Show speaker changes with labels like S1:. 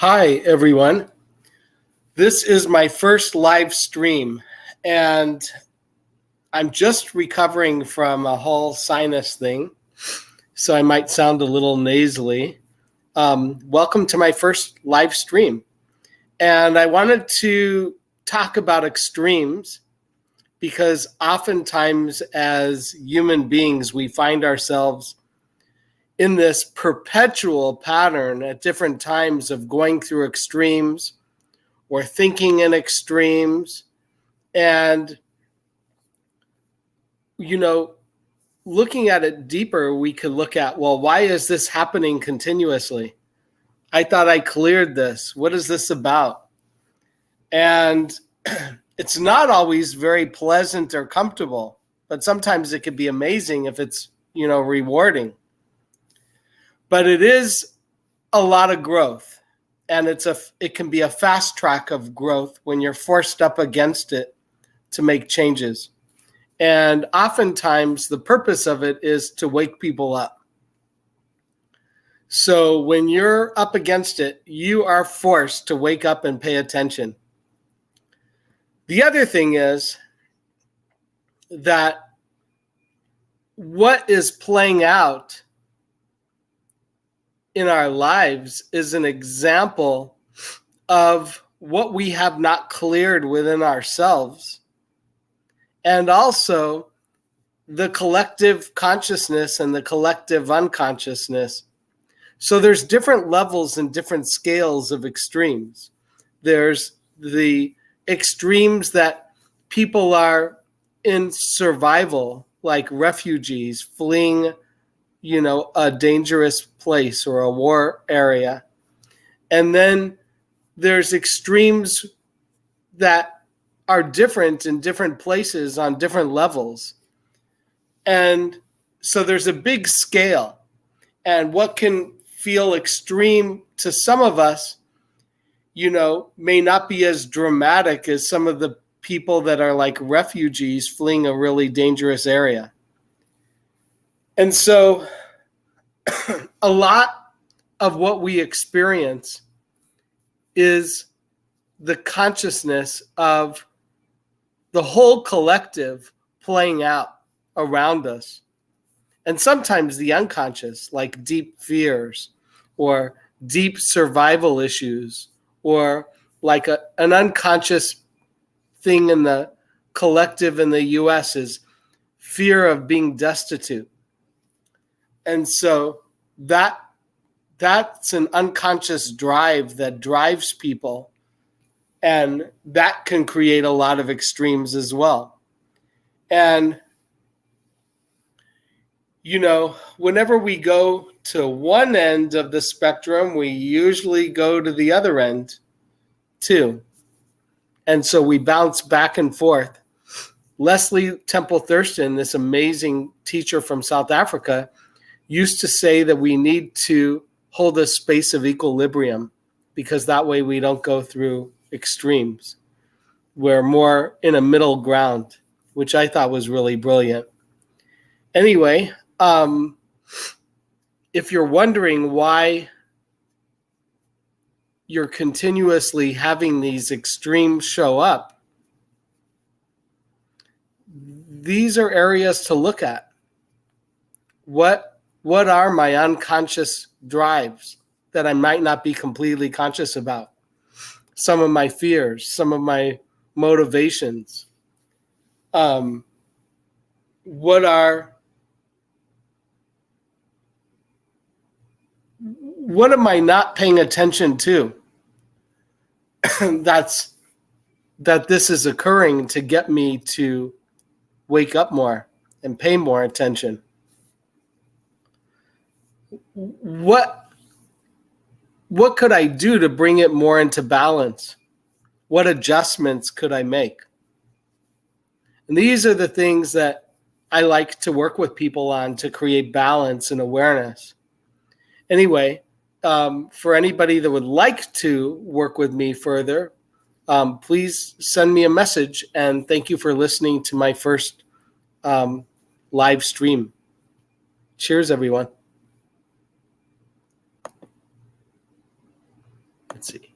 S1: Hi, everyone. This is my first live stream, and I'm just recovering from a whole sinus thing, so I might sound a little nasally. Welcome to my first live stream. And I wanted to talk about extremes because oftentimes, as human beings, we find ourselves in this perpetual pattern at different times of going through extremes or thinking in extremes. And, looking at it deeper, we could look at, well, why is this happening continuously? I thought I cleared this. What is this about? And it's not always very pleasant or comfortable, but sometimes it could be amazing if it's, rewarding. But it is a lot of growth. And it can be a fast track of growth when you're forced up against it to make changes. And oftentimes the purpose of it is to wake people up. So when you're up against it, you are forced to wake up and pay attention. The other thing is that what is playing out in our lives is an example of what we have not cleared within ourselves, and also the collective consciousness and the collective unconsciousness. So there's different levels and different scales of extremes. There's the extremes that people are in survival, like refugees fleeing, a dangerous place or a war area. And then there's extremes that are different in different places on different levels. And so there's a big scale. And what can feel extreme to some of us, may not be as dramatic as some of the people that are like refugees fleeing a really dangerous area. And so a lot of what we experience is the consciousness of the whole collective playing out around us. And sometimes the unconscious, like deep fears or deep survival issues, or like an unconscious thing in the collective in the US is fear of being destitute. And so that's an unconscious drive that drives people. And that can create a lot of extremes as well. And, whenever we go to one end of the spectrum, we usually go to the other end too. And so we bounce back and forth. Leslie Temple Thurston, this amazing teacher from South Africa, used to say that we need to hold a space of equilibrium because that way we don't go through extremes. We're more in a middle ground, which I thought was really brilliant. Anyway, if you're wondering why you're continuously having these extremes show up, these are areas to look at. What are my unconscious drives that I might not be completely conscious about? Some of my fears, some of my motivations. What am I not paying attention to? that this is occurring to get me to wake up more and pay more attention. What could I do to bring it more into balance? What adjustments could I make? And these are the things that I like to work with people on to create balance and awareness. Anyway, for anybody that would like to work with me further, please send me a message. And thank you for listening to my first live stream. Cheers, everyone. dependency.